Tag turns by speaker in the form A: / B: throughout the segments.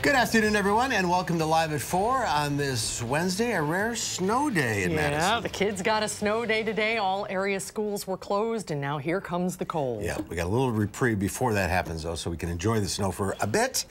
A: Good afternoon, everyone, and welcome to Live at 4 on this Wednesday, a rare snow day in Madison.
B: Yeah, the kids got a snow day today. All area schools were closed, and now here comes the cold.
A: Yeah, we got a little reprieve before that happens, though, so we can enjoy the snow for a bit.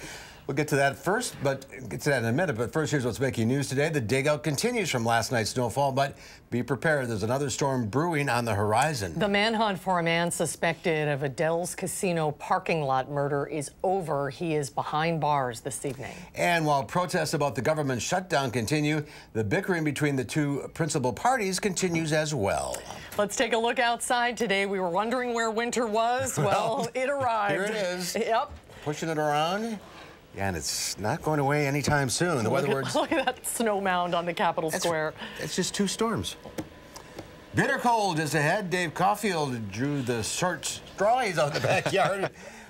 A: We'll get to that first, but get to that in a minute. But first, here's what's making news today. The dig-out continues from last night's snowfall, but be prepared. There's another storm brewing on the horizon. The
B: manhunt for a man suspected of a Del's Casino parking lot murder is over. He is behind bars this evening.
A: And while protests about the government shutdown continue, the bickering between the two principal parties continues as well.
B: Let's take a look outside today. We were wondering where winter was. Well, it arrived.
A: Here it is.
B: Yep.
A: Pushing it around. Yeah, and it's not going away anytime soon. In other words,
B: look at that snow mound on the Capitol Square.
A: It's just two storms. Bitter cold is ahead. Dave Caulfield drew the short straws out in the backyard.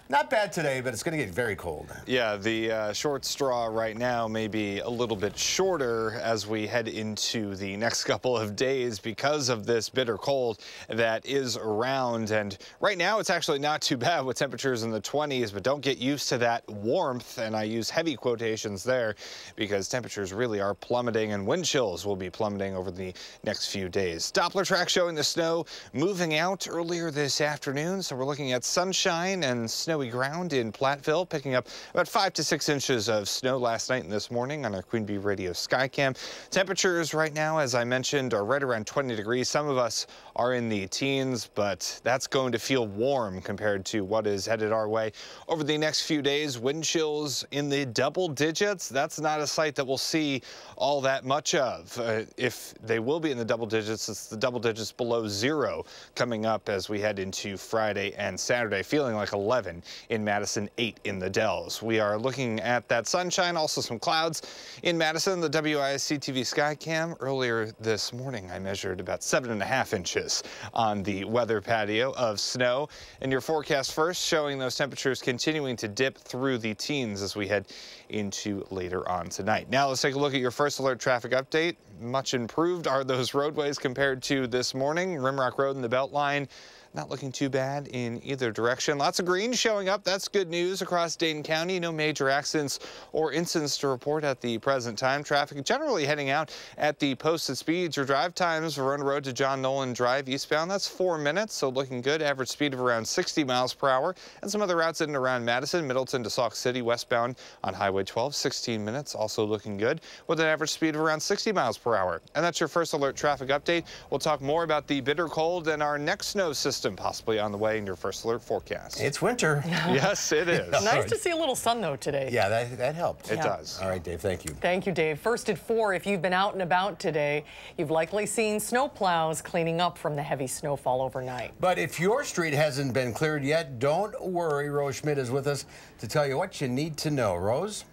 A: Not bad today, but it's going to get very cold.
C: Yeah, the short straw right now may be a little bit shorter as we head into the next couple of days because of this bitter cold that is around. And right now, it's actually not too bad with temperatures in the 20s, but don't get used to that warmth. And I use heavy quotations there because temperatures really are plummeting and wind chills will be plummeting over the next few days. Doppler track showing the snow moving out earlier this afternoon. So we're looking at sunshine and snow ground in Platteville, picking up about 5 to 6 inches of snow last night and this morning on our Queen Bee Radio Skycam. Temperatures right now, as I mentioned, are right around 20 degrees. Some of us are in the teens, but that's going to feel warm compared to what is headed our way over the next few days. Wind chills in the double digits. That's not a sight that we'll see all that much of. If they will be in the double digits, it's the double digits below 0 coming up as we head into Friday and Saturday, feeling like 11 in Madison, 8 in the Dells. We are looking at that sunshine, also some clouds in Madison. The WISC-TV Skycam earlier this morning, I measured about 7.5 inches on the weather patio of snow. And your forecast first showing those temperatures continuing to dip through the teens as we head into later on tonight. Now let's take a look at your first alert traffic update. Much improved are those roadways compared to this morning. Rimrock Road and the Beltline not looking too bad in either direction. Lots of green showing up. That's good news across Dane County. No major accidents or incidents to report at the present time. Traffic generally heading out at the posted speeds. Your drive times, Verona Road to John Nolan Drive eastbound, that's 4 minutes, so looking good. Average speed of around 60 miles per hour. And some other routes in and around Madison, Middleton to Sauk City westbound on Highway 12, 16 minutes, also looking good with an average speed of around 60 miles per hour. And that's your first alert traffic update. We'll talk more about the bitter cold and our next snow system possibly on the way in your first alert forecast.
A: It's winter.
C: Yes, it is.
B: Nice to see a little sun, though, today.
A: Yeah, that helped.
C: It does.
A: All right, Dave, thank you.
B: Thank you, Dave. First at 4, if you've been out and about today, you've likely seen snow plows cleaning up from the heavy snowfall overnight.
A: But if your street hasn't been cleared yet, don't worry. Rose Schmidt is with us to tell you what you need to know. Rose?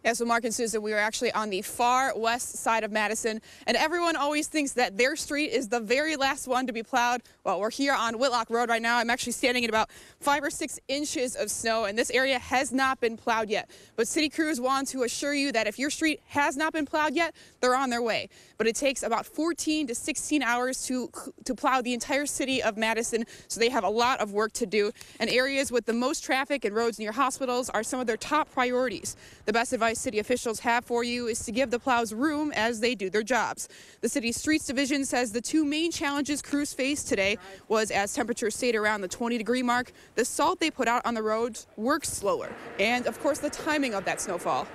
D: Yeah, so Mark and Susan, we are actually on the far west side of Madison, and everyone always thinks that their street is the very last one to be plowed. Well, we're here on Whitlock Road right now. I'm actually standing at about 5 or 6 inches of snow, and this area has not been plowed yet. But city crews want to assure you that if your street has not been plowed yet, they're on their way. But it takes about 14 to 16 hours to plow the entire city of Madison, so they have a lot of work to do. And areas with the most traffic and roads near hospitals are some of their top priorities. The best advice city officials have for you is to give the plows room as they do their jobs. The city's streets division says the two main challenges crews faced today was as temperatures stayed around the 20-degree mark, the salt they put out on the roads works slower, and of course the timing of that snowfall.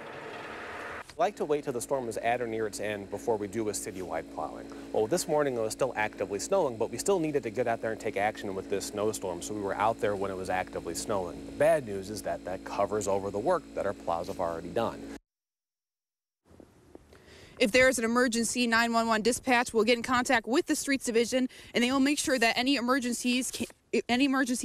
E: I like to wait till the storm is at or near its end before we do a citywide plowing. Well, this morning it was still actively snowing, but we still needed to get out there and take action with this snowstorm, so we were out there when it was actively snowing. The bad news is that that covers over the work that our plows have already done.
D: If there is an emergency, 911 dispatch will get in contact with the streets division, and they will make sure that any emergency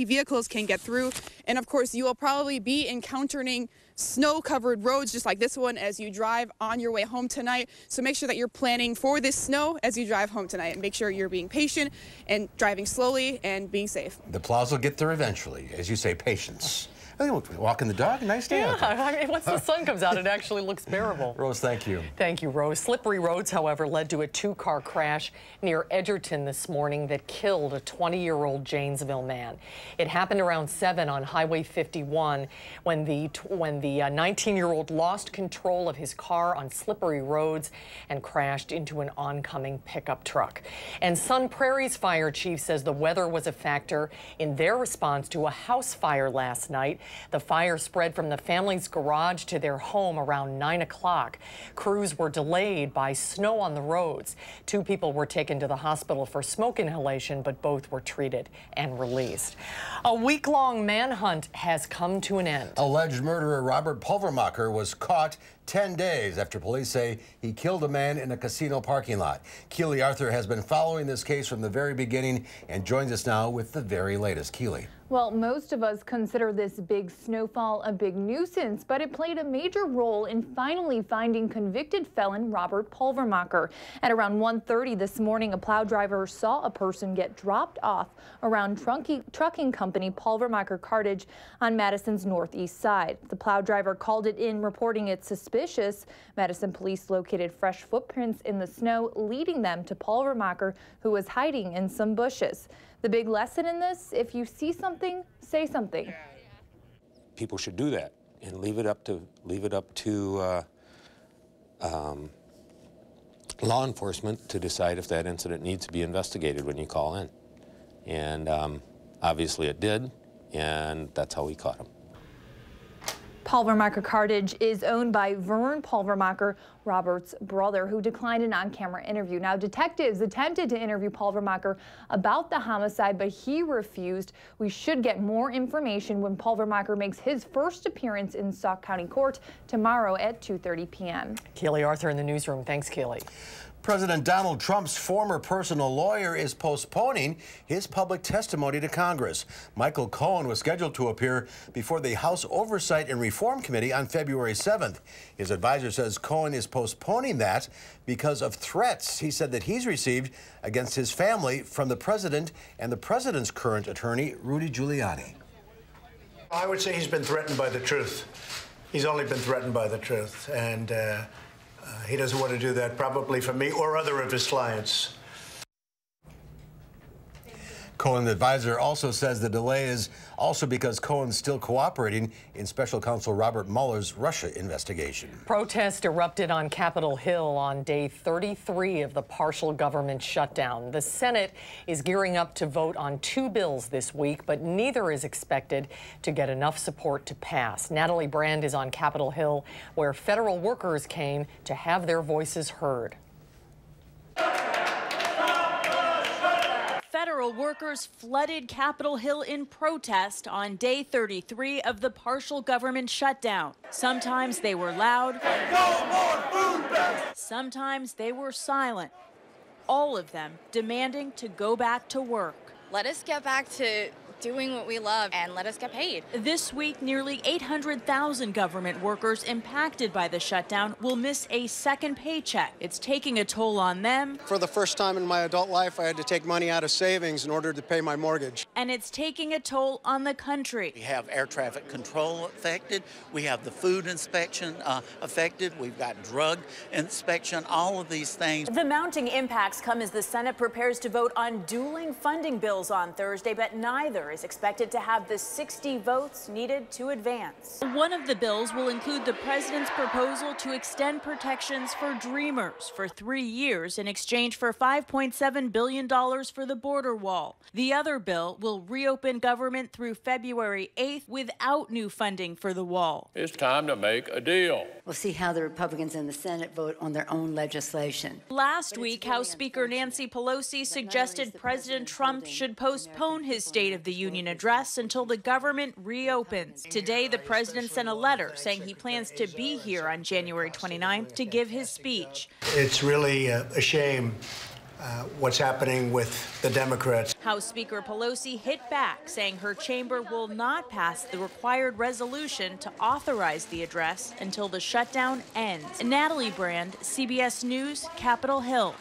D: vehicles can get through. And of course, you will probably be encountering snow-covered roads just like this one as you drive on your way home tonight. So make sure that you're planning for this snow as you drive home tonight, and make sure you're being patient and driving slowly and being safe.
A: The plows will get there eventually. As you say, patience. I think we're walking the dog. Nice day out there.
B: I mean, once the sun comes out, it actually looks bearable.
A: Rose, thank you.
B: Thank you, Rose. Slippery roads, however, led to a two-car crash near Edgerton this morning that killed a 20-year-old Janesville man. It happened around 7 on Highway 51 when the 19-year-old lost control of his car on slippery roads and crashed into an oncoming pickup truck. And Sun Prairie's fire chief says the weather was a factor in their response to a house fire last night. The fire spread from the family's garage to their home around 9 o'clock. Crews were delayed by snow on the roads. 2 people were taken to the hospital for smoke inhalation, but both were treated and released. A week-long manhunt has come to an end.
A: Alleged murderer Robert Pulvermacher was caught 10 days after police say he killed a man in a casino parking lot. Keely Arthur has been following this case from the very beginning and joins us now with the very latest. Keely.
F: Well, most of us consider this big snowfall a big nuisance, but it played a major role in finally finding convicted felon Robert Pulvermacher. At around 1:30 this morning, a plow driver saw a person get dropped off around trucking company Pulvermacher Cartage on Madison's northeast side. The plow driver called it in, reporting it suspicious. Madison police located fresh footprints in the snow, leading them to Pulvermacher, who was hiding in some bushes. The big lesson in this: if you see something, say something.
G: People should do that and leave it up to law enforcement to decide if that incident needs to be investigated when you call in. And obviously it did, and that's how we caught him.
F: Pulvermacher Cartage is owned by Vern Pulvermacher, Robert's brother, who declined an on-camera interview. Now, detectives attempted to interview Pulvermacher about the homicide, but he refused. We should get more information when Pulvermacher makes his first appearance in Sauk County Court tomorrow at 2:30 p.m.
B: Keely Arthur in the newsroom. Thanks, Keely.
A: President Donald Trump's former personal lawyer is postponing his public testimony to Congress. Michael Cohen was scheduled to appear before the House Oversight and Reform Committee on February 7th. His advisor says Cohen is postponing that because of threats he said that he's received against his family from the president and the president's current attorney, Rudy Giuliani.
H: I would say he's been threatened by the truth. He's only been threatened by the truth, and he doesn't want to do that, probably for me or other of his clients.
A: Cohen's advisor also says the delay is also because Cohen's still cooperating in Special Counsel Robert Mueller's Russia investigation.
B: Protests erupted on Capitol Hill on day 33 of the partial government shutdown. The Senate is gearing up to vote on 2 bills this week, but neither is expected to get enough support to pass. Natalie Brand is on Capitol Hill, where federal workers came to have their voices heard.
I: Federal workers flooded Capitol Hill in protest on day 33 of the partial government shutdown. Sometimes they were loud, no more food banks. Sometimes they were silent, all of them demanding to go back to work.
J: Let us get back to doing what we love and let us get paid.
I: This week, nearly 800,000 government workers impacted by the shutdown will miss a second paycheck. It's taking a toll on them.
K: For the first time in my adult life, I had to take money out of savings in order to pay my mortgage.
I: And it's taking a toll on the country.
L: We have air traffic control affected. We have the food inspection affected. We've got drug inspection, all of these things.
I: The mounting impacts come as the Senate prepares to vote on dueling funding bills on Thursday, but neither is expected to have the 60 votes needed to advance. One of the bills will include the president's proposal to extend protections for Dreamers for 3 years in exchange for $5.7 billion for the border wall. The other bill will reopen government through February 8th without new funding for the wall.
M: It's time to make a deal.
N: We'll see how the Republicans in the Senate vote on their own legislation.
I: Last week, House Speaker Nancy Pelosi suggested President Trump should postpone his State of the Union address until the government reopens. Today, the president sent a letter saying he plans to be here on January 29th to give his speech.
H: It's really a shame what's happening with the Democrats.
I: House Speaker Pelosi hit back, saying her chamber will not pass the required resolution to authorize the address until the shutdown ends. Natalie Brand, CBS News, Capitol Hill.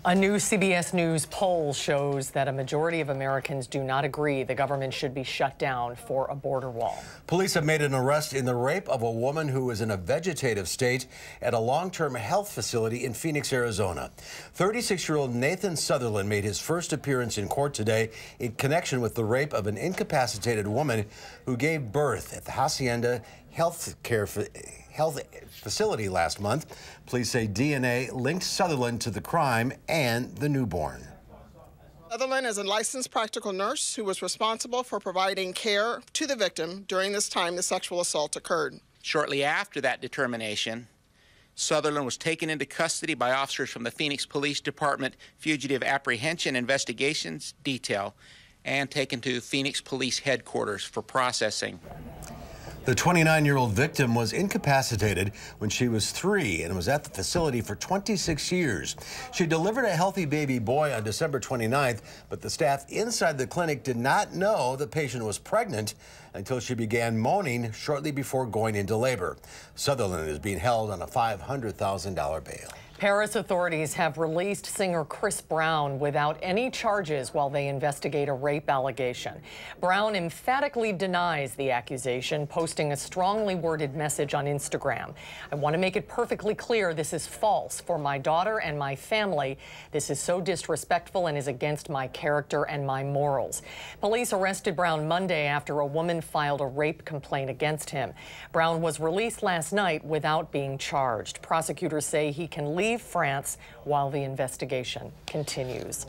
B: A new CBS News poll shows that a majority of Americans do not agree the government should be shut down for a border wall.
A: Police have made an arrest in the rape of a woman who was in a vegetative state at a long-term health facility in Phoenix, Arizona. 36-year-old Nathan Sutherland made his first appearance in court today in connection with the rape of an incapacitated woman who gave birth at the Hacienda Health facility last month. Police say DNA linked Sutherland to the crime and the newborn.
O: Sutherland is a licensed practical nurse who was responsible for providing care to the victim during this time the sexual assault occurred.
P: Shortly after that determination, Sutherland was taken into custody by officers from the Phoenix Police Department Fugitive Apprehension Investigations Detail and taken to Phoenix Police Headquarters for processing.
A: The 29-year-old victim was incapacitated when she was 3 and was at the facility for 26 years. She delivered a healthy baby boy on December 29th, but the staff inside the clinic did not know the patient was pregnant until she began moaning shortly before going into labor. Sutherland is being held on a $500,000 bail.
B: Paris authorities have released singer Chris Brown without any charges while they investigate a rape allegation. Brown emphatically denies the accusation, posting a strongly worded message on Instagram. "I want to make it perfectly clear this is false for my daughter and my family. This is so disrespectful and is against my character and my morals." Police arrested Brown Monday after a woman filed a rape complaint against him. Brown was released last night without being charged. Prosecutors say he can leave France while the investigation continues.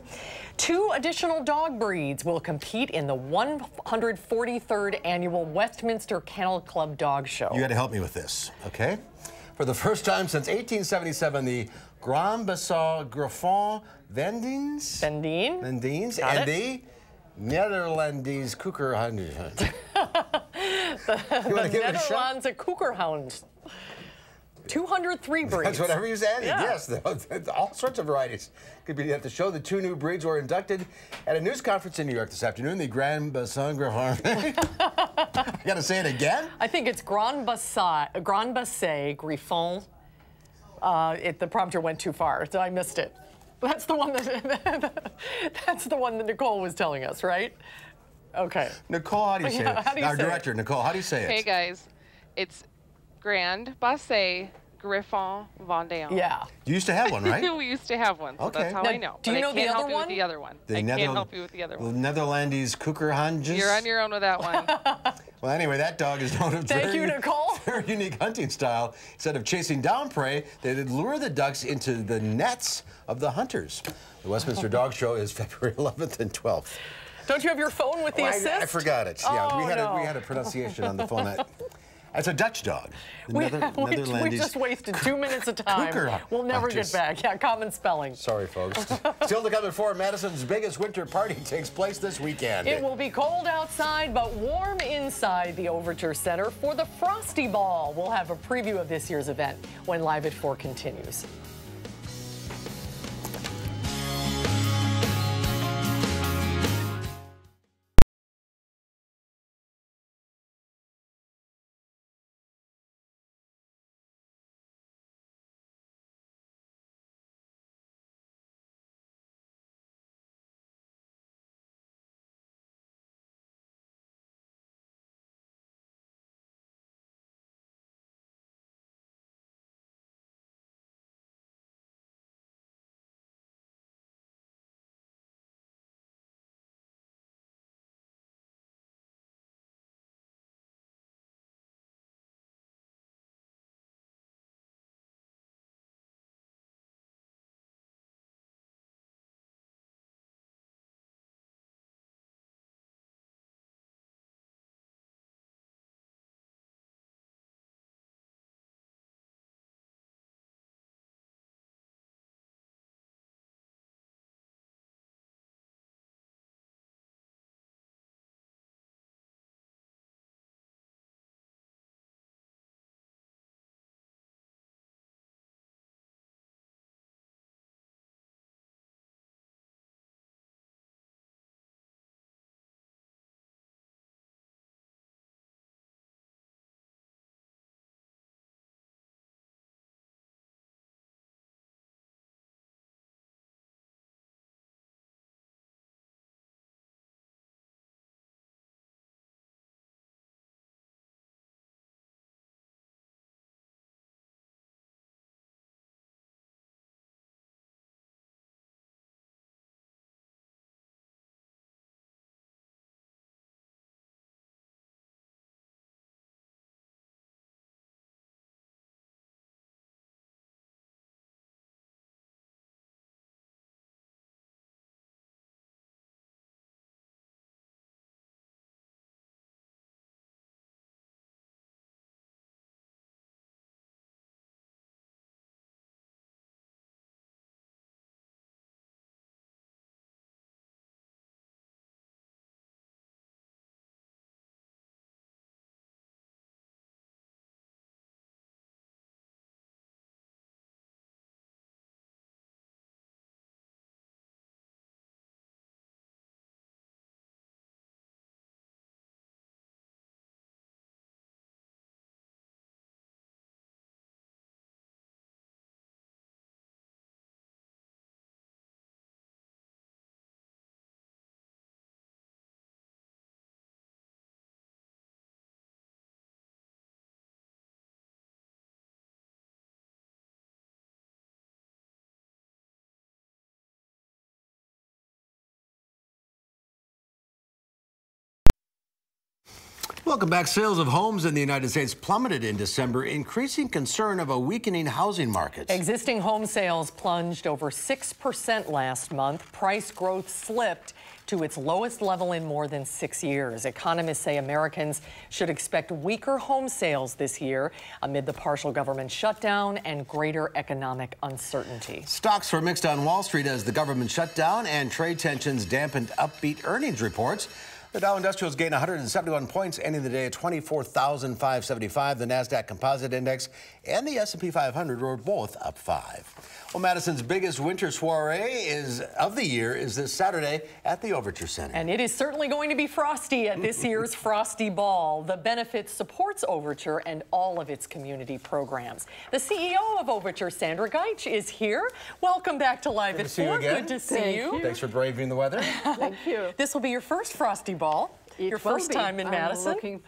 B: 2 additional dog breeds will compete in the 143rd annual Westminster Kennel Club Dog Show.
A: You got to help me with this, okay? For the first time since 1877, the Grand Basset Griffon Vendings and the Netherlands Koekerhound.
B: The Netherlands Koekerhound. 203 breeds.
A: That's whatever you said.
B: Yeah.
A: Yes, all sorts of varieties could be at the show. The 2 new breeds were inducted at a news conference in New York this afternoon. The Grand Basset Griffon. I got to say it again?
B: I think it's Grand Basset Griffon. The prompter went too far, so I missed it. That's the one that Nicole was telling us, right? Okay.
A: Nicole, how do you say it? Our director, Nicole, how do you say it?
Q: Hey guys, it's Grand Basset Griffon Vendéen.
B: Yeah.
A: You used to have one, right?
Q: We used to have one, so
A: Okay.
Q: that's how
B: Now,
Q: I know.
B: do you know the other one?
Q: The other one.
A: The
Q: I can't help you with the other one.
A: The Netherlands Koekerhoundjes.
Q: You're on your own with that one.
A: Well, anyway, that dog is known for
B: Thank you, Nicole.
A: very unique hunting style. Instead of chasing down prey, they would lure the ducks into the nets of the hunters. The Westminster Dog Show is February 11th and 12th.
B: Don't you have your phone with the assist?
A: I forgot it. Yeah,
B: Oh,
A: we
B: no.
A: had a pronunciation on the phone. It's a Dutch dog.
B: We just wasted 2 minutes of time. We'll never get back. Yeah, common spelling.
A: Sorry, folks. Still to come at 4, Madison's biggest winter party takes place this weekend.
B: It will be cold outside, but warm inside the Overture Center for the Frosty Ball. We'll have a preview of this year's event when Live at 4 continues.
A: Welcome back. Sales of homes in the United States plummeted in December, increasing concern of a weakening housing market.
B: Existing home sales plunged over 6% last month. Price growth slipped to its lowest level in more than 6 years. Economists say Americans should expect weaker home sales this year amid the partial government shutdown and greater economic uncertainty.
A: Stocks were mixed on Wall Street as the government shutdown and trade tensions dampened upbeat earnings reports. The Dow Industrials gained 171 points, ending the day at 24,575. The NASDAQ Composite Index and the S&P 500 were both up 5. Well, Madison's biggest winter soiree of the year is this Saturday at the Overture Center.
B: And it is certainly going to be frosty at this year's Frosty Ball. The benefit supports Overture and all of its community programs. The CEO of Overture, Sandra Geitch, is here. Welcome back to Live at 4. Good to see you.
A: Thanks for braving the weather.
R: Thank you.
B: This will be your first Frosty Ball. Your first time in Madison.
R: I'm looking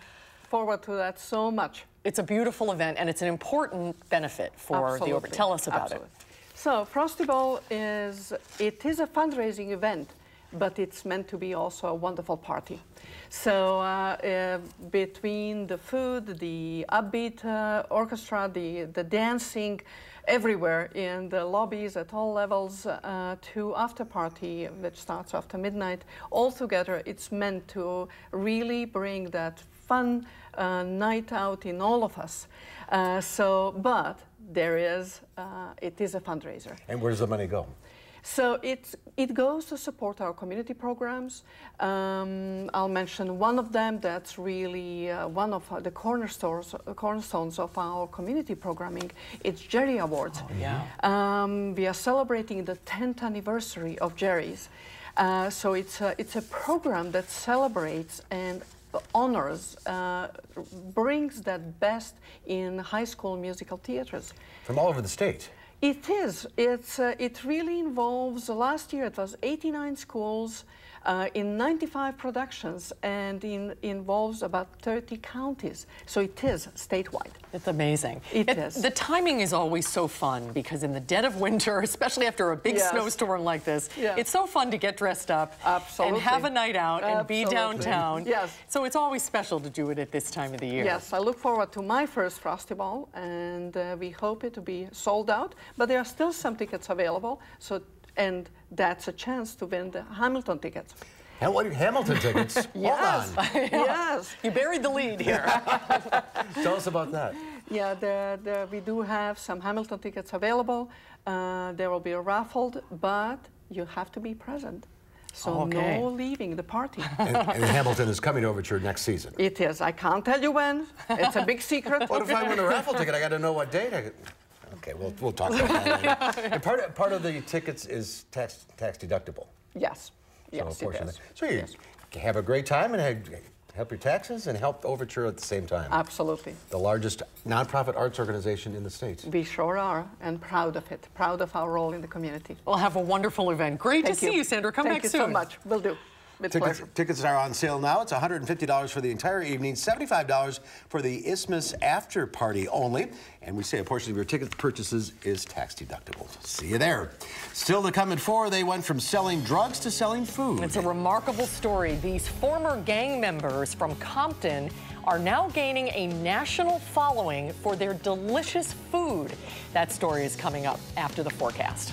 R: forward to that so much.
B: It's a beautiful event, and it's an important benefit for the Overture. Tell us about it.
R: So Frosty Ball is a fundraising event, but it's meant to be also a wonderful party. So between the food, the upbeat orchestra, the dancing, everywhere in the lobbies at all levels to after party, which starts after midnight. Altogether, it's meant to really bring that fun night out in all of us. But there is, it is a fundraiser.
A: And where does the money go?
R: So it goes to support our community programs. I'll mention one of them that's really one of the cornerstones of our community programming. It's Jerry Awards.
B: Oh, yeah.
R: We are celebrating the 10th anniversary of Jerry's. So it's a program that celebrates and honors, brings that best in high school musical theaters.
A: From all over the state.
R: It is. It really involves, last year it was 89 schools in 95 productions, and involves about 30 counties. So it is statewide.
B: It's amazing.
R: It is.
B: The timing is always so fun because in the dead of winter, especially after a big snowstorm like this, it's so fun to get dressed up and have a night out and be downtown.
R: Yes.
B: So it's always special to do it at this time of the year.
R: Yes, I look forward to my first Frosty Ball, and we hope it to be sold out, but there are still some tickets available. And that's a chance to win the Hamilton tickets.
A: And what Hamilton tickets?
R: Yes.
A: Hold on.
R: Yes.
B: You buried the lead here.
A: Tell us about that.
R: Yeah, we do have some Hamilton tickets available. They will be raffled, but you have to be present. So no leaving the party.
A: And Hamilton is coming to Overture next season.
R: It is. I can't tell you when. It's a big secret.
A: What if I win a raffle ticket? I got to know what date. Okay, we'll talk about that later. And part of the tickets is tax deductible.
R: Yes.
A: So
R: Yes, it is.
A: So you have a great time and help your taxes and help Overture at the same time.
R: Absolutely.
A: The largest nonprofit arts organization in the States.
R: We sure are, and proud of it. Proud of our role in the community.
B: We'll have a wonderful event. Great to see you, Sandra. Come back soon.
R: Thank you so much. Will do.
A: Tickets are on sale now. It's $150 for the entire evening, $75 for the Isthmus after party only. And we say a portion of your ticket purchases is tax deductible. See you there. Still to come at 4, they went from selling drugs to selling food.
B: It's a remarkable story. These former gang members from Compton are now gaining a national following for their delicious food. That story is coming up after the forecast.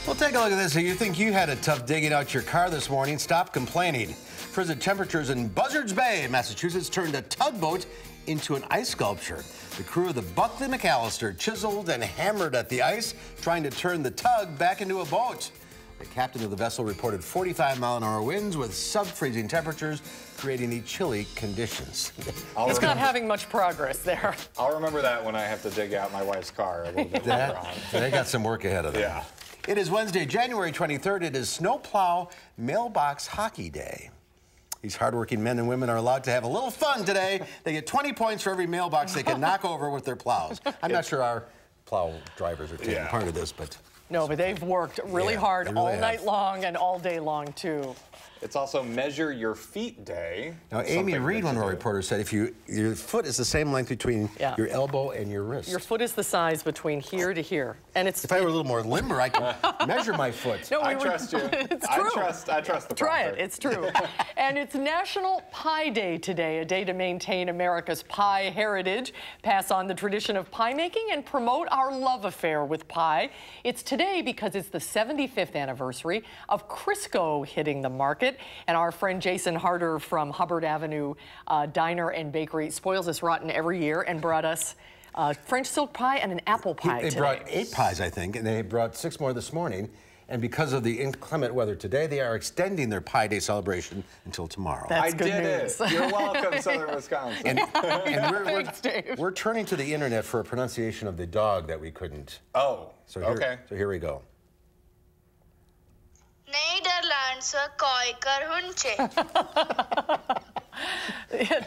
A: Well, take a look at this. If you think you had a tough digging out your car this morning, stop complaining. Frigid temperatures in Buzzards Bay, Massachusetts, turned a tugboat into an ice sculpture. The crew of the Buckley McAllister chiseled and hammered at the ice, trying to turn the tug back into a boat. The captain of the vessel reported 45-mile-an-hour winds with sub-freezing temperatures, creating the chilly conditions.
B: It's not having much progress there.
C: I'll remember that when I have to dig out my wife's car a little bit later on.
A: They got some work ahead of them.
C: Yeah.
A: It is Wednesday, January 23rd. It is Snowplow Mailbox Hockey Day. These hardworking men and women are allowed to have a little fun today. They get 20 points for every mailbox they can knock over with their plows. I'm not sure our plow drivers are taking part of this, but...
B: No, but they've worked really hard all night long and all day long, too.
C: It's also Measure Your Feet Day.
A: Now, Amy Reed, one of our reporters, said if your foot is the same length between your elbow and your wrist.
B: Your foot is the size between here to here. And it's...
A: If I were a little more limber, I could measure my foot.
B: No,
C: I trust you.
B: It's true.
C: I trust the
B: Try
C: prompter.
B: it. It's true. And it's National Pie Day today, a day to maintain America's pie heritage, pass on the tradition of pie making, and promote our love affair with pie. It's today because it's the 75th anniversary of Crisco hitting the market. And our friend Jason Harder from Hubbard Avenue Diner and Bakery spoils us rotten every year and brought us French silk pie and an apple pie
A: They brought 8 pies, I think, and they brought 6 more this morning. And because of the inclement weather today, they are extending their Pie Day celebration until tomorrow.
B: That's good news.
C: You're welcome, Southern Wisconsin.
A: And we're turning to the internet for a pronunciation of the dog that we couldn't.
C: Oh,
A: so here we go.
S: Nederlandse kooikerhoentje.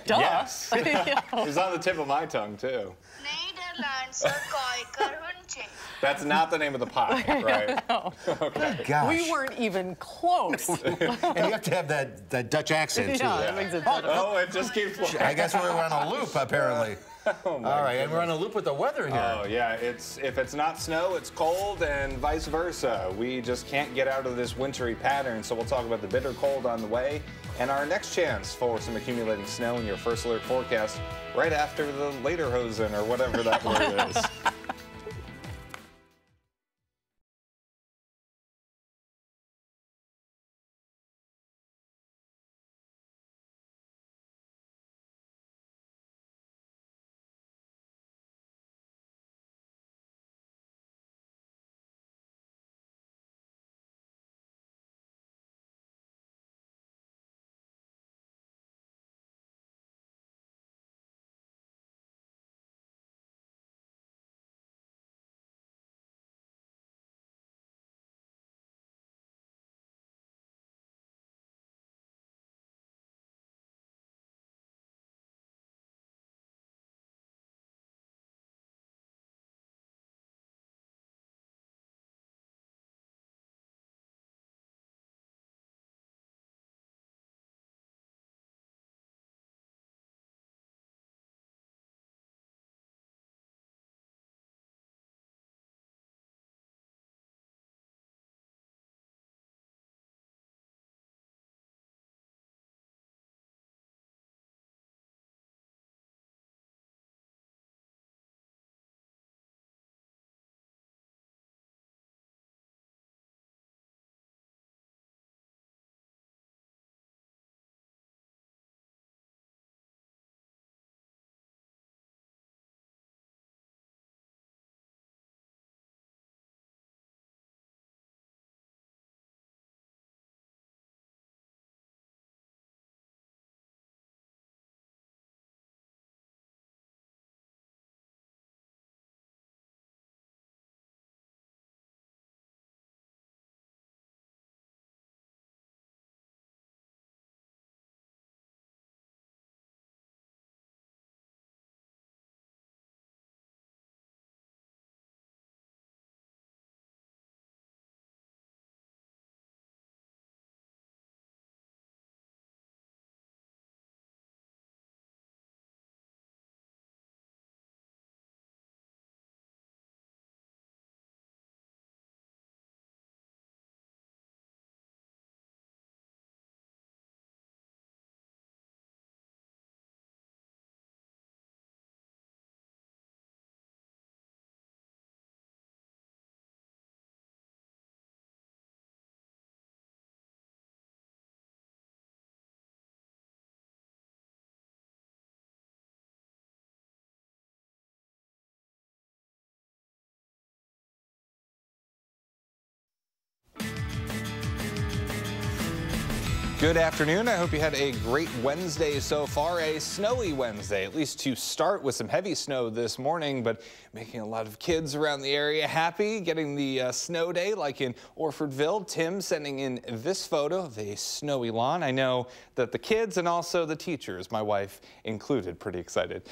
B: Duh.
C: Yes. It's on the tip of my tongue, too.
S: Nederlandse kooikerhoentje.
C: That's not the name of the pie, right?
B: No.
C: Okay.
A: Gosh.
B: We weren't even close.
A: And you have to have that Dutch accent, too.
B: Yeah, that makes it better.
C: Oh, it just keeps flowing.
A: I guess we're on a loop, apparently.
C: Oh,
A: all right, and we're on a loop with the weather here.
C: Oh, yeah. If it's not snow, it's cold, and vice versa. We just can't get out of this wintry pattern, so we'll talk about the bitter cold on the way and our next chance for some accumulating snow in your first alert forecast right after the Lederhosen or whatever that word is. Good afternoon. I hope you had a great Wednesday so far. A snowy Wednesday, at least to start, with some heavy snow this morning, but making a lot of kids around the area happy, getting the snow day like in Orfordville. Tim sending in this photo of a snowy lawn. I know that the kids and also the teachers, my wife included, pretty excited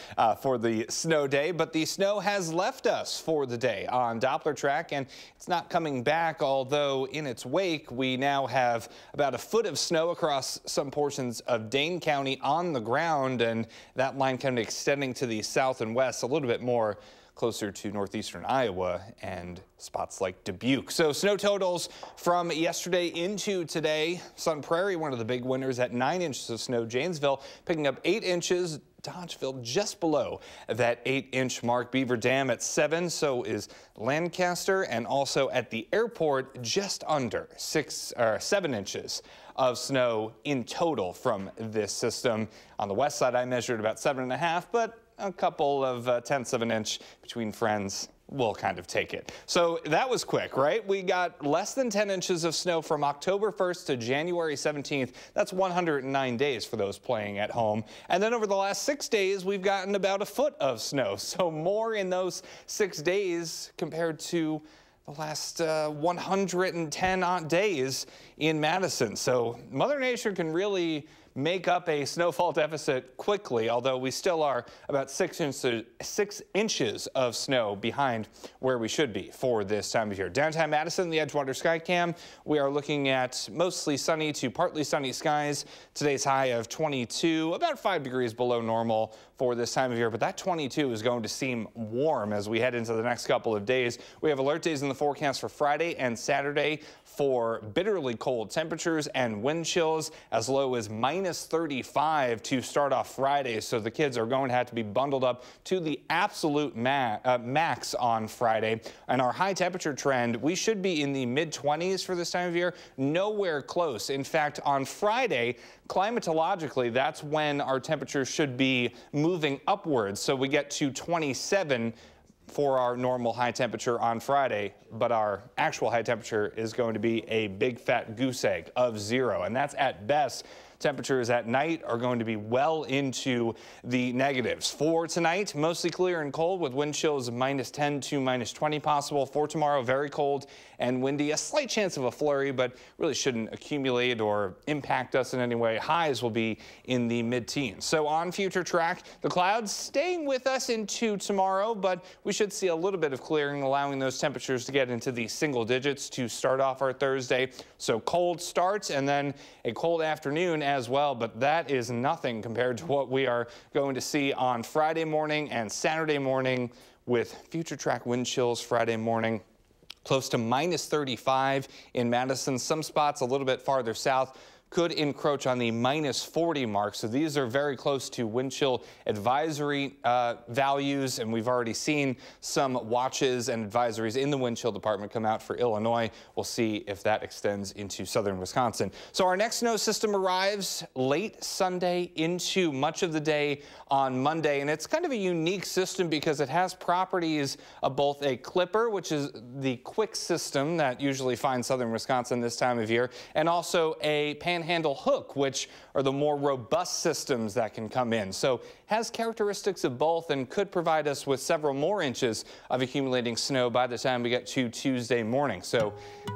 C: for the snow day, but the snow has left us for the day on Doppler track, and it's not coming back, although in its wake we now have about a foot of snow across some portions of Dane County on the ground, and that line kind of extending to the south and west a little bit more closer to northeastern Iowa and spots like Dubuque. So snow totals from yesterday into today. Sun Prairie, one of the big winners at 9 inches of snow. Janesville picking up 8 inches. Dodgeville just below that 8-inch mark. Beaver Dam at 7, so is Lancaster, and also at the airport just under 7 inches of snow in total from this system. On the west side, I measured about 7.5, but a couple of tenths of an inch between friends. We'll kind of take it. So that was quick, right? We got less than 10 inches of snow from October 1st to January 17th. That's 109 days for those playing at home. And then over the last 6 days, we've gotten about a foot of snow. So more in those 6 days compared to the last 110 odd days in Madison. So Mother Nature can really make up a snowfall deficit quickly, although we still are about 6 inches of snow behind where we should be for this time of year. Downtown Madison, the Edgewater Skycam, we are looking at mostly sunny to partly sunny skies. Today's high of 22, about 5 degrees below normal for this time of year, but that 22 is going to seem warm as we head into the next couple of days. We have alert days in the forecast for Friday and Saturday for bitterly cold temperatures and wind chills as low as -35 to start off Friday. So the kids are going to have to be bundled up to the absolute max on Friday. And our high temperature trend, we should be in the mid-20s for this time of year, nowhere close. In fact, on Friday, climatologically, that's when our temperatures should be moving upwards. So we get to 27 for our normal high temperature on Friday, but our actual high temperature is going to be a big fat goose egg of 0, and that's at best. Temperatures at night are going to be well into the negatives. For tonight, mostly clear and cold with wind chills of -10 to -20 possible. For tomorrow, very cold and windy. A slight chance of a flurry, but really shouldn't accumulate or impact us in any way. Highs will be in the mid-teens. So on future track, the clouds staying with us into tomorrow, but we should see a little bit of clearing, allowing those temperatures to get into the single digits to start off our Thursday. So cold starts and then a cold afternoon as well, but that is nothing compared to what we are going to see on Friday morning and Saturday morning with future track wind chills Friday morning. Close to -35 in Madison. Some spots a little bit farther south could encroach on the -40 mark. So these are very close to wind chill advisory values, and we've already seen some watches and advisories in the wind chill department come out for Illinois. We'll see if that extends into southern Wisconsin. So our next snow system arrives late Sunday into much of the day on Monday, and it's kind of a unique system because it has properties of both a clipper, which is the quick system that usually finds southern Wisconsin this time of year, and also a panhandle hook, which are the more robust systems that can come in. So has characteristics of both and could provide us with several more inches of accumulating snow by the time we get to Tuesday morning. So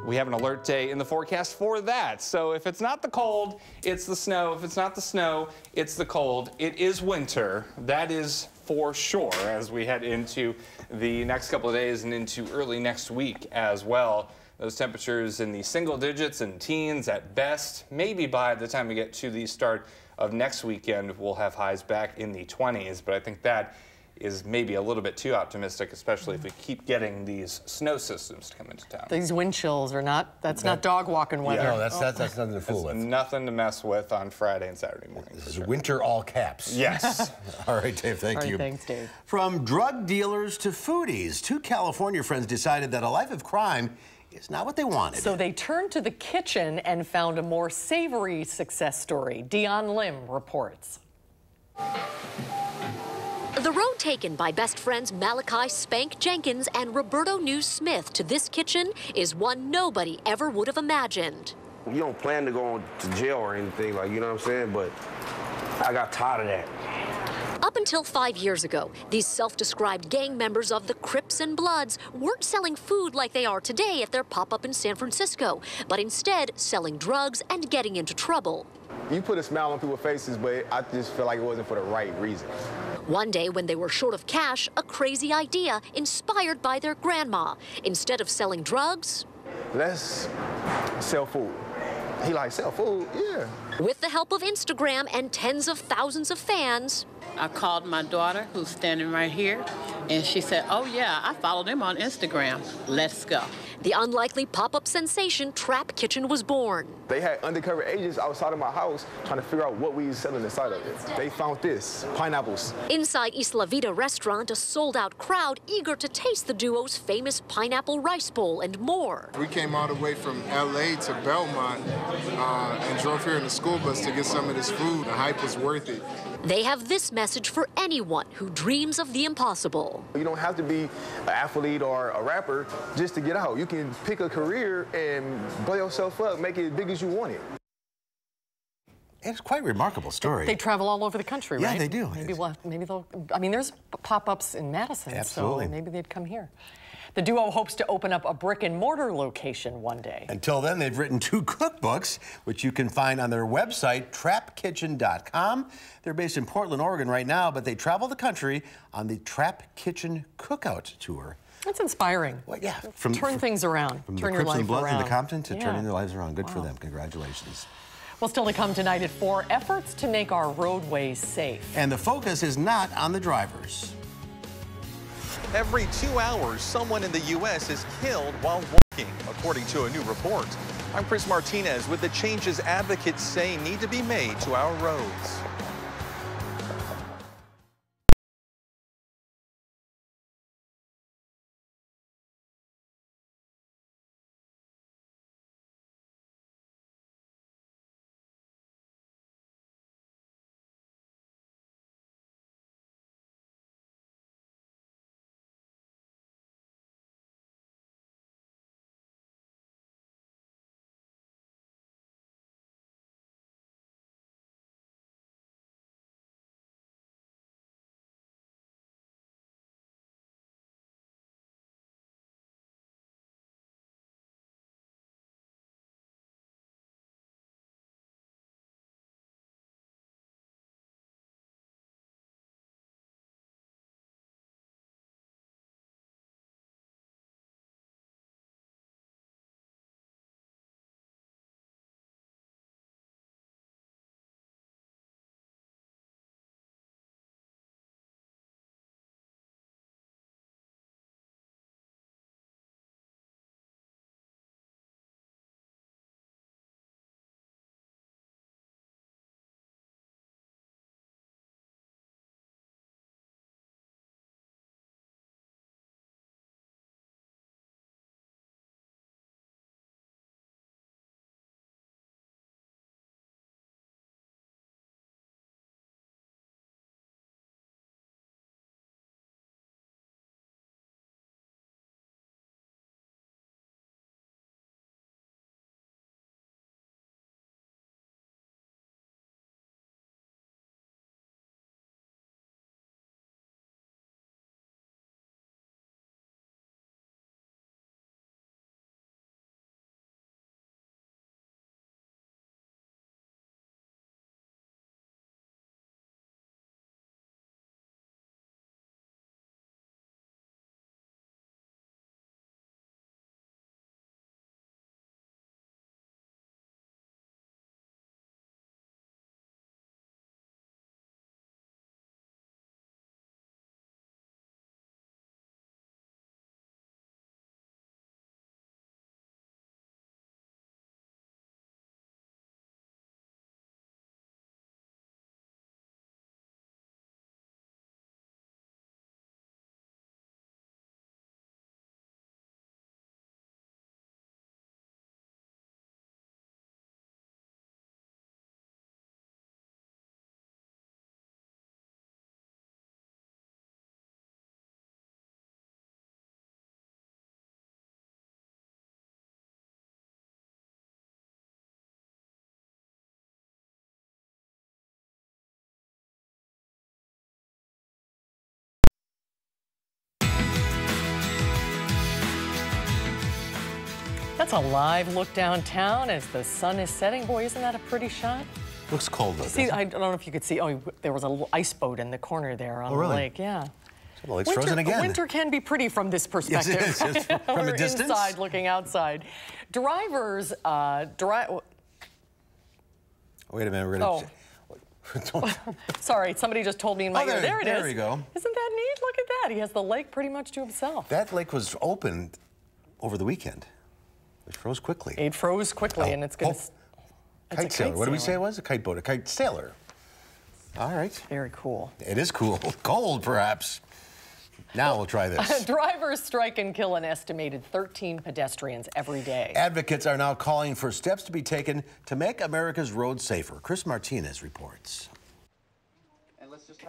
C: we have an alert day in the forecast for that. So if it's not the cold, it's the snow. If it's not the snow, it's the cold. It is winter. That is for sure as we head into the next couple of days and into early next week as well. Those temperatures in the single digits and teens at best. Maybe by the time we get to the start of next weekend, we'll have highs back in the 20s, but I think that is maybe a little bit too optimistic, especially if we keep getting these snow systems to come into town.
B: These wind chills are not, that's not dog walking weather.
A: Yeah, no, that's nothing to fool with.
C: Nothing to mess with on Friday and Saturday morning.
A: This is winter all caps.
C: Yes.
A: All right, Dave, thank you.
B: Thanks, Dave.
A: From drug dealers to foodies, 2 California friends decided that a life of crime is not what they wanted.
B: So they turned to the kitchen and found a more savory success story. Dion Lim reports.
T: The road taken by best friends Malachi Spank Jenkins and Roberto News Smith to this kitchen is one nobody ever would have imagined.
U: You don't plan to go to jail or anything, like, you know what I'm saying? But I got tired of that.
T: Up until 5 years ago, these self-described gang members of the Crips and Bloods weren't selling food like they are today at their pop-up in San Francisco, but instead selling drugs and getting into trouble.
V: You put a smile on people's faces, but I just feel like it wasn't for the right reason.
T: One day, when they were short of cash, a crazy idea inspired by their grandma. Instead of selling drugs,
V: let's sell food. He like, sell food? Yeah.
T: With the help of Instagram and tens of thousands of fans,
W: I called my daughter, who's standing right here, and she said, oh, yeah, I followed him on Instagram. Let's go.
T: The unlikely pop-up sensation Trap Kitchen was born.
V: They had undercover agents outside of my house trying to figure out what we was selling inside of it. They found this, pineapples. Inside
T: Isla Vida restaurant, a sold-out crowd eager to taste the duo's famous pineapple rice bowl and more.
X: We came all the way from L.A. to Belmont and drove here in the school bus to get some of this food. The hype was worth it.
T: They have this message for anyone who dreams of the impossible.
V: You don't have to be an athlete or a rapper just to get out. You can pick a career and blow yourself up, make it as big as you want it.
A: It's quite a remarkable story.
B: They travel all over the country, right?
A: Yeah, they do.
B: Maybe they'll, I mean, there's pop-ups in Madison,
A: absolutely.
B: So maybe they'd come here. The duo hopes to open up a brick-and-mortar location one day.
A: Until then, they've written 2 cookbooks, which you can find on their website, trapkitchen.com. They're based in Portland, Oregon right now, but they travel the country on the Trap Kitchen Cookout Tour.
B: That's inspiring.
A: Well, yeah.
B: Turn things around.
A: From
B: Turn
A: the
B: your
A: Crips
B: life
A: and Bloods
B: around.
A: and the Compton to turning their lives around. Good for them. Congratulations.
B: Well, still to come tonight at 4, efforts to make our roadways safe.
A: And the focus is not on the drivers.
Y: Every 2 hours, someone in the U.S. is killed while working, according to a new report. I'm Chris Martinez with the changes advocates say need to be made to our roads.
B: That's a live look downtown as the sun is setting. Boy, isn't that a pretty shot?
A: Looks cold, though.
B: See, I don't know if you could see. Oh, there was a little ice boat in the corner there on
A: really?
B: the lake. Yeah.
A: So the lake's frozen again.
B: Winter can be pretty from this perspective.
A: Yes, it is. From
B: We're
A: a distance.
B: inside looking outside. Drivers,
A: Wait a minute, we're gonna.
B: Sorry, somebody just told me in my ear. There it is.
A: There we go.
B: Isn't that neat? Look at that. He has the lake pretty much to himself.
A: That lake was opened over the weekend. It froze quickly.
B: It froze quickly, and it's going to.
A: Kite sailor. What did we say it was? A kite boat. A kite sailor. All right.
B: Very cool.
A: It is cool. Cold, perhaps. Now we'll try this.
B: Drivers strike and kill an estimated 13 pedestrians every day.
A: Advocates are now calling for steps to be taken to make America's roads safer. Chris Martinez reports.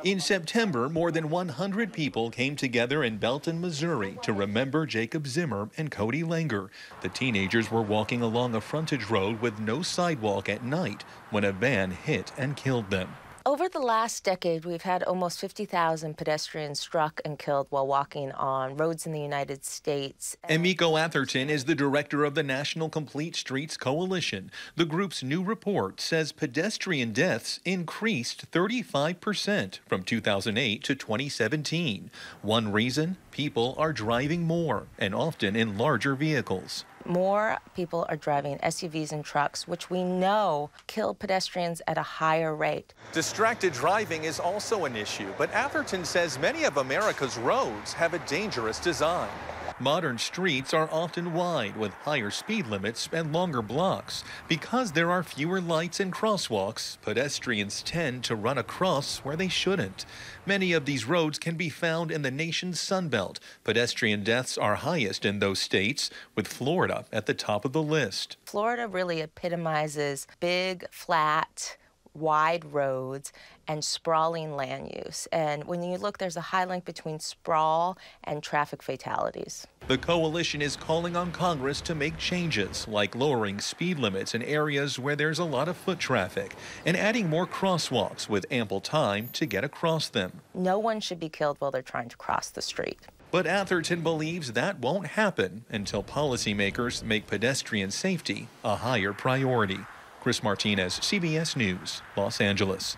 D: In September, more than 100 people came together in Belton, Missouri to remember Jacob Zimmer and Cody Langer. The teenagers were walking along a frontage road with no sidewalk at night when a van hit and killed them.
E: Over the last decade, we've had almost 50,000 pedestrians struck and killed while walking on roads in the United States.
D: Emiko Atherton is the director of the National Complete Streets Coalition. The group's new report says pedestrian deaths increased 35% from 2008 to 2017. One reason? People are driving more, and often in larger vehicles.
E: More people are driving SUVs and trucks, which we know kill pedestrians at a higher rate.
Y: Distracted driving is also an issue, but Atherton says many of America's roads have a dangerous design.
D: Modern streets are often wide with higher speed limits and longer blocks. Because there are fewer lights and crosswalks, pedestrians tend to run across where they shouldn't. Many of these roads can be found in the nation's Sun Belt. Pedestrian deaths are highest in those states, with Florida at the top of the list.
E: Florida really epitomizes big, flat, wide roads and sprawling land use. And when you look, there's a high link between sprawl and traffic fatalities.
D: The coalition is calling on Congress to make changes, like lowering speed limits in areas where there's a lot of foot traffic and adding more crosswalks with ample time to get across them.
E: No one should be killed while they're trying to cross the street.
D: But Atherton believes that won't happen until policymakers make pedestrian safety a higher priority. Chris Martinez, CBS News, Los Angeles.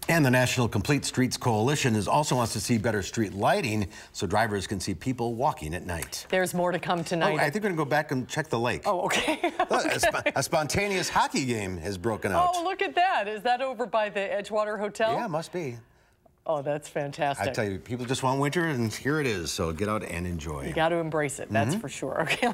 A: And the National Complete Streets Coalition also wants to see better street lighting so drivers can see people walking at night.
B: There's more to come tonight.
A: Oh, I think we're going to go back and check the lake.
B: Oh, okay.
A: A spontaneous hockey game has broken out.
B: Oh, look at that. Is that over by the Edgewater Hotel?
A: Yeah, must be.
B: Oh, that's fantastic.
A: I tell you, people just want winter, and here it is. So get out and enjoy.
B: You got to embrace it. That's for sure. Okay,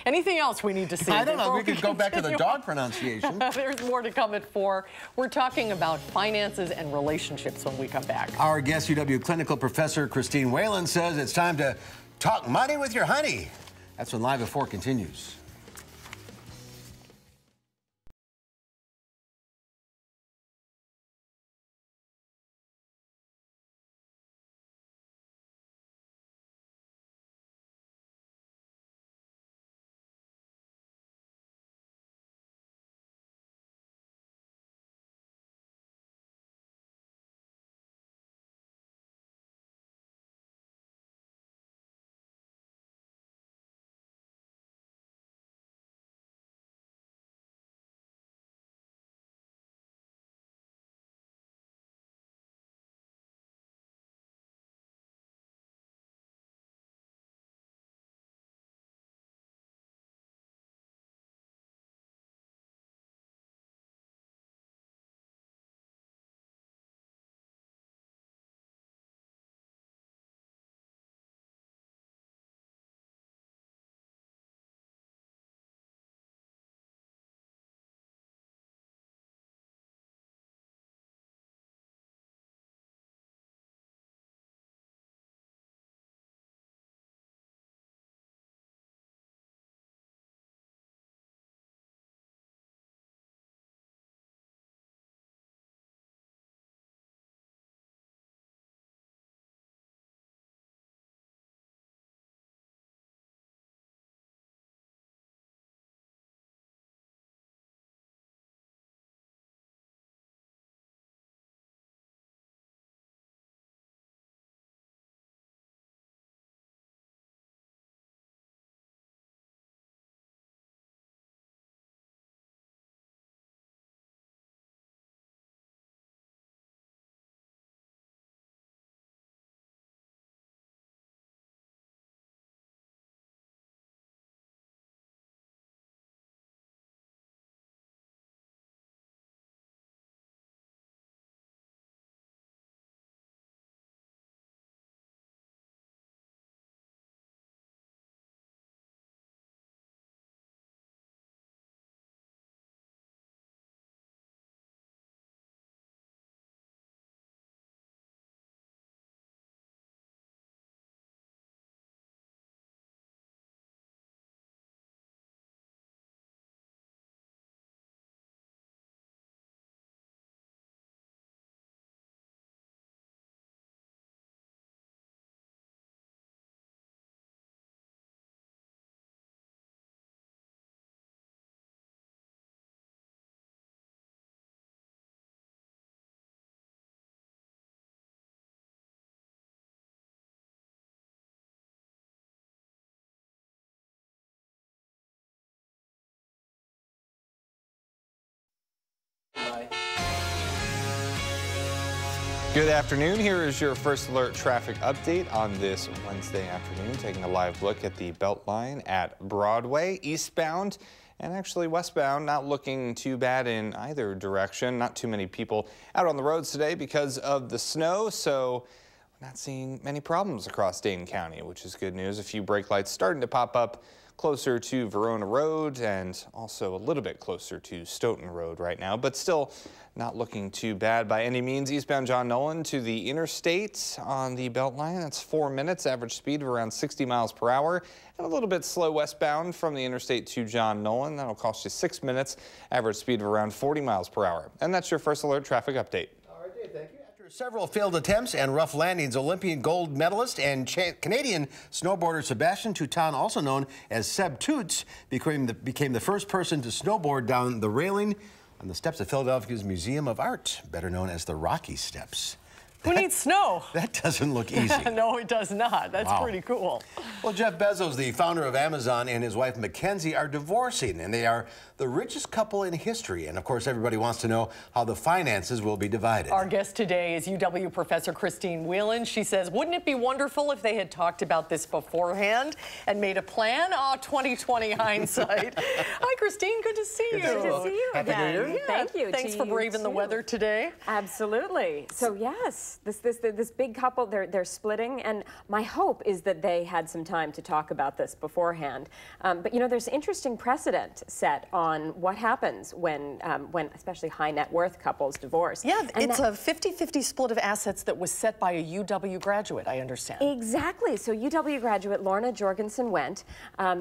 B: anything else we need to see?
A: I don't know. We could go back to the dog pronunciation.
B: There's more to come at 4. We're talking about finances and relationships when we come back.
A: Our guest UW clinical professor Christine Whalen says it's time to talk money with your honey. That's when Live at 4 continues.
C: Good afternoon. Here is your first alert traffic update on this Wednesday afternoon. Taking a live look at the Beltline at Broadway, eastbound and actually westbound. Not looking too bad in either direction. Not too many people out on the roads today because of the snow, so we're not seeing many problems across Dane County, which is good news. A few brake lights starting to pop up closer to Verona Road and also a little bit closer to Stoughton Road right now, but still not looking too bad by any means. Eastbound John Nolan to the interstate on the Beltline. That's 4 minutes, average speed of around 60 miles per hour, and a little bit slow westbound from the interstate to John Nolan. That'll cost you 6 minutes, average speed of around 40 miles per hour. And that's your first alert traffic update.
A: All right, Dave, thank you. After several failed attempts and rough landings, Olympian gold medalist and Canadian snowboarder Sebastian Toutan, also known as Seb Toots, became the first person to snowboard down the railing on the steps of Philadelphia's Museum of Art, better known as the Rocky Steps.
B: Who needs snow?
A: That doesn't look easy.
B: No, it does not. That's pretty cool.
A: Well, Jeff Bezos, the founder of Amazon, and his wife Mackenzie are divorcing, and they are the richest couple in history. And of course, everybody wants to know how the finances will be divided.
B: Our guest today is UW professor Christine Whelan. She says, wouldn't it be wonderful if they had talked about this beforehand and made a plan? Oh, 2020 hindsight. Hi, Christine. Good to see you.
F: Good to see you again.
A: Happy New Year.
B: Yeah,
F: Thank you.
B: Thanks for braving the weather today.
F: Absolutely. So yes, this big couple, they're splitting, and my hope is that they had some time to talk about this beforehand. But you know, there's interesting precedent set on what happens when especially high net worth couples divorce.
B: Yeah, and it's a 50-50 split of assets that was set by a UW graduate, I understand.
F: Exactly. So UW graduate Lorna Jorgensen Wendt,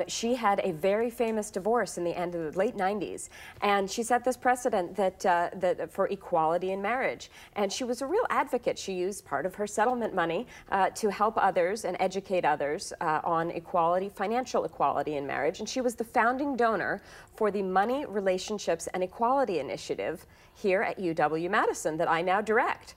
F: she had a very famous divorce in the end of the late 90s, and she set this precedent that for equality in marriage. And she was a real advocate. She used part of her settlement money to help others and educate others on equality, financial equality in marriage. And she was the founding donor for the Money, Relationships, and Equality Initiative here at UW-Madison that I now direct.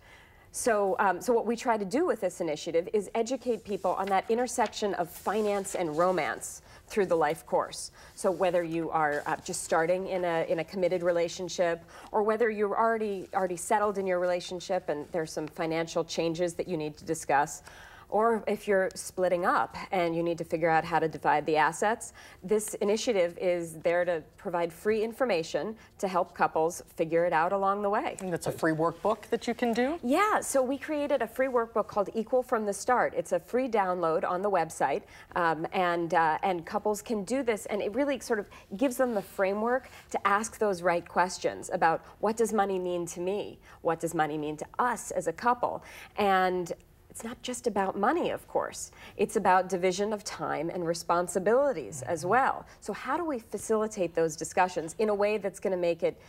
F: So what we try to do with this initiative is educate people on that intersection of finance and romance through the life course. So whether you are just starting in a committed relationship, or whether you're already settled in your relationship and there's some financial changes that you need to discuss, or if you're splitting up and you need to figure out how to divide the assets, this initiative is there to provide free information to help couples figure it out along the way.
B: And that's a free workbook that you can do?
F: Yeah, so we created a free workbook called Equal from the Start. It's a free download on the website, and couples can do this, and it really sort of gives them the framework to ask those right questions about what does money mean to me? What does money mean to us as a couple? And it's not just about money, of course. It's about division of time and responsibilities as well. So how do we facilitate those discussions in a way that's going to make it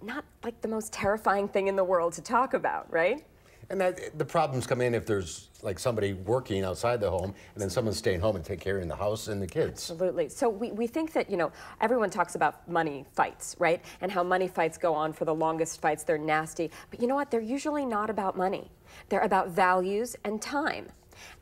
F: not like the most terrifying thing in the world to talk about, right?
A: And the problems come in if there's like somebody working outside the home and then someone's staying home and take care of the house and the kids.
F: Absolutely. So we think that, you know, everyone talks about money fights, right? And how money fights go on for the longest fights. They're nasty. But you know what? They're usually not about money. They're about values and time.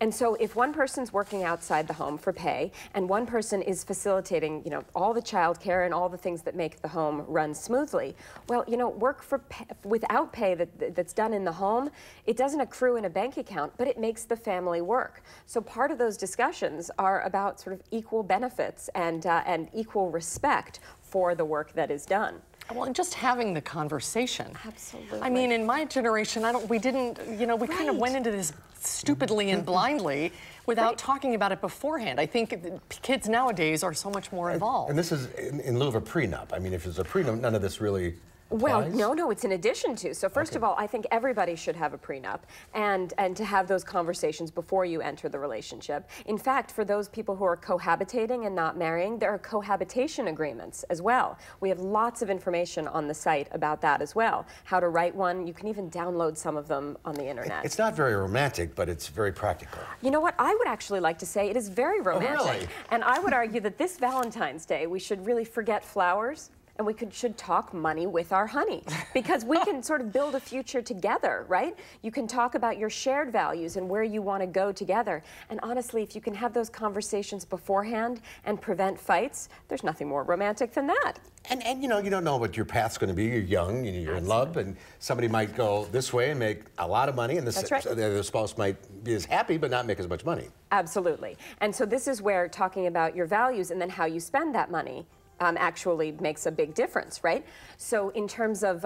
F: And so if one person's working outside the home for pay and one person is facilitating, you know, all the child care and all the things that make the home run smoothly, well, you know, work for without pay that's done in the home, it doesn't accrue in a bank account, but it makes the family work. So part of those discussions are about sort of equal benefits and equal respect for the work that is done.
B: Well, and just having the conversation.
F: Absolutely.
B: I mean, in my generation, we didn't, you know, we kind of went into this stupidly and blindly without talking about it beforehand. I think kids nowadays are so much more involved.
A: And this is in lieu of a prenup. I mean, if there's a prenup, none of this really applies?
F: Well, no, it's in addition to. So first of all, I think everybody should have a prenup and to have those conversations before you enter the relationship. In fact, for those people who are cohabitating and not marrying, there are cohabitation agreements as well. We have lots of information on the site about that as well. How to write one. You can even download some of them on the internet.
A: It's not very romantic, but it's very practical.
F: You know what? I would actually like to say it is very romantic.
A: Oh, really?
F: And I would argue that this Valentine's Day, we should really forget flowers and we should talk money with our honey, because we can sort of build a future together, right? You can talk about your shared values and where you want to go together. And honestly, if you can have those conversations beforehand and prevent fights, there's nothing more romantic than that.
A: And you know, you don't know what your path's going to be. You're young, you're in love, and somebody might go this way and make a lot of money, and
F: That's right.
A: the other spouse might be as happy but not make as much money.
F: Absolutely. And so this is where talking about your values and then how you spend that money actually makes a big difference, right? So in terms of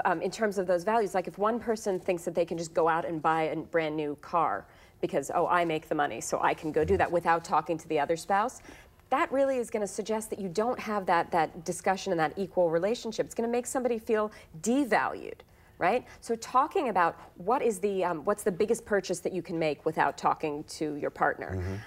F: those values, like if one person thinks that they can just go out and buy a brand new car because, oh, I make the money, so I can go do that without talking to the other spouse, that really is going to suggest that you don't have that discussion and that equal relationship. It's going to make somebody feel devalued, right? So talking about what's the biggest purchase that you can make without talking to your partner.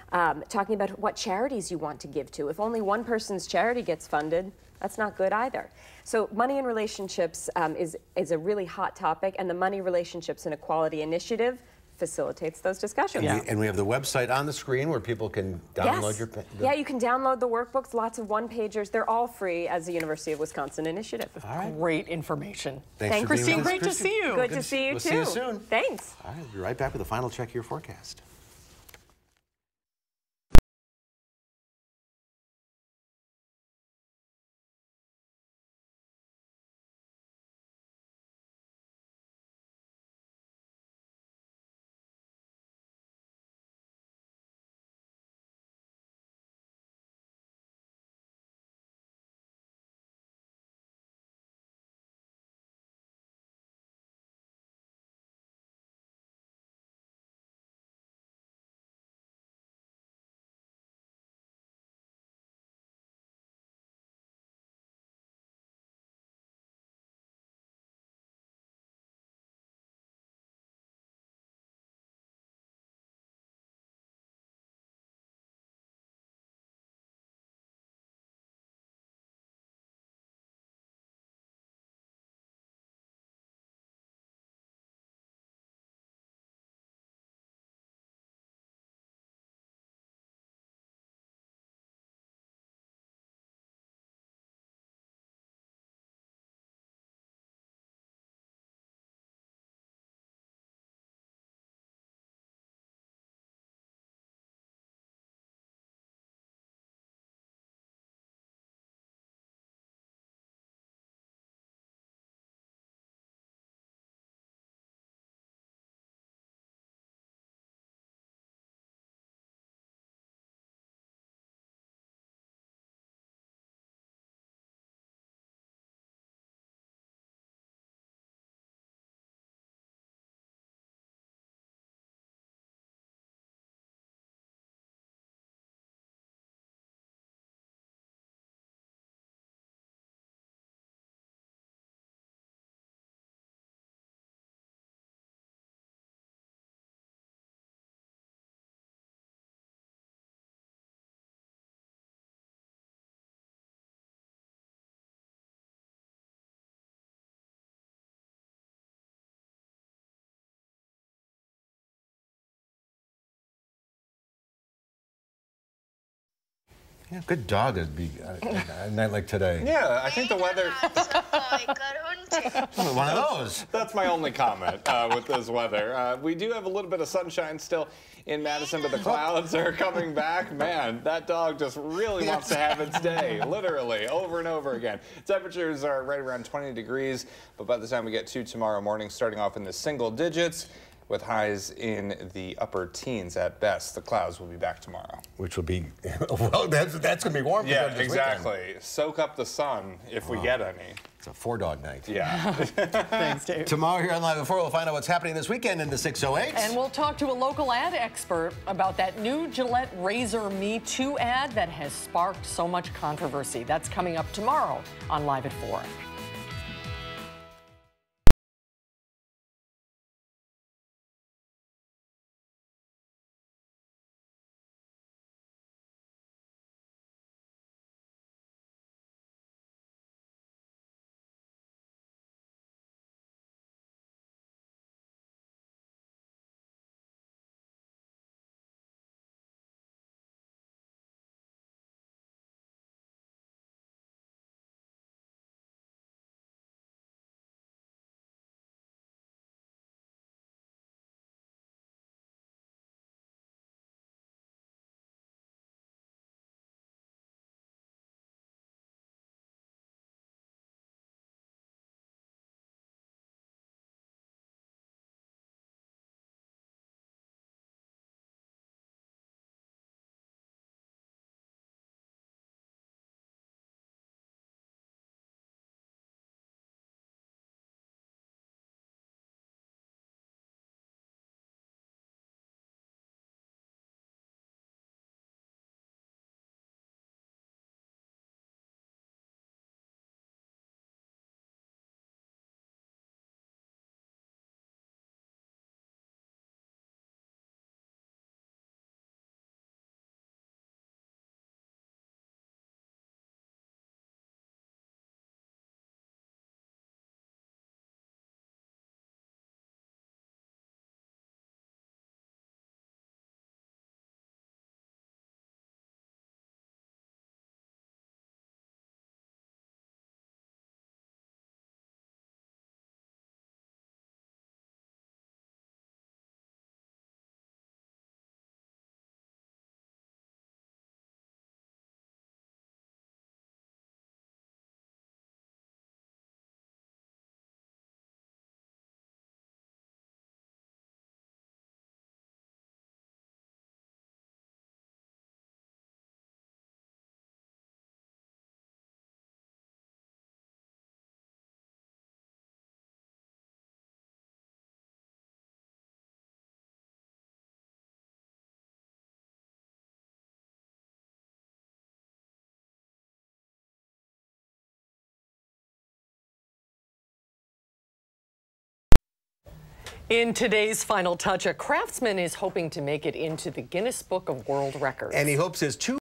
F: Talking about what charities you want to give to. If only one person's charity gets funded, that's not good either. So money and relationships is a really hot topic, and the Money, Relationships, and Equality Initiative facilitates those discussions.
A: And we have the website on the screen where people can download your...
F: Yeah, you can download the workbooks, lots of one-pagers. They're all free as a University of Wisconsin initiative.
A: All right.
B: Great information.
A: Thanks for
B: Christine.
A: being with us,
B: Great to see you.
F: Good to see you,
A: we'll
F: too.
A: See you soon.
F: Thanks.
A: All right, we'll be right back with a final check of your forecast. Yeah, good dog would be a night like today.
C: Yeah, I think the weather...
A: One of those.
C: That's my only comment with this weather. We do have a little bit of sunshine still in Madison, but the clouds are coming back. Man, that dog just really wants to have its day, literally, over and over again. Temperatures are right around 20 degrees, but by the time we get to tomorrow morning, starting off in the single digits, with highs in the upper teens at best. The clouds will be back tomorrow.
A: Which will be, well, that's going to be warm.
C: Yeah, exactly. Soak up the sun if we get any.
A: It's a 4-dog night.
C: Yeah.
B: Thanks, Dave.
A: Tomorrow here on Live at 4, we'll find out what's happening this weekend in the 608.
B: And we'll talk to a local ad expert about that new Gillette Razor Me Too ad that has sparked so much controversy. That's coming up tomorrow on Live at 4. In today's Final Touch, a craftsman is hoping to make it into the Guinness Book of World Records.
A: And he hopes his two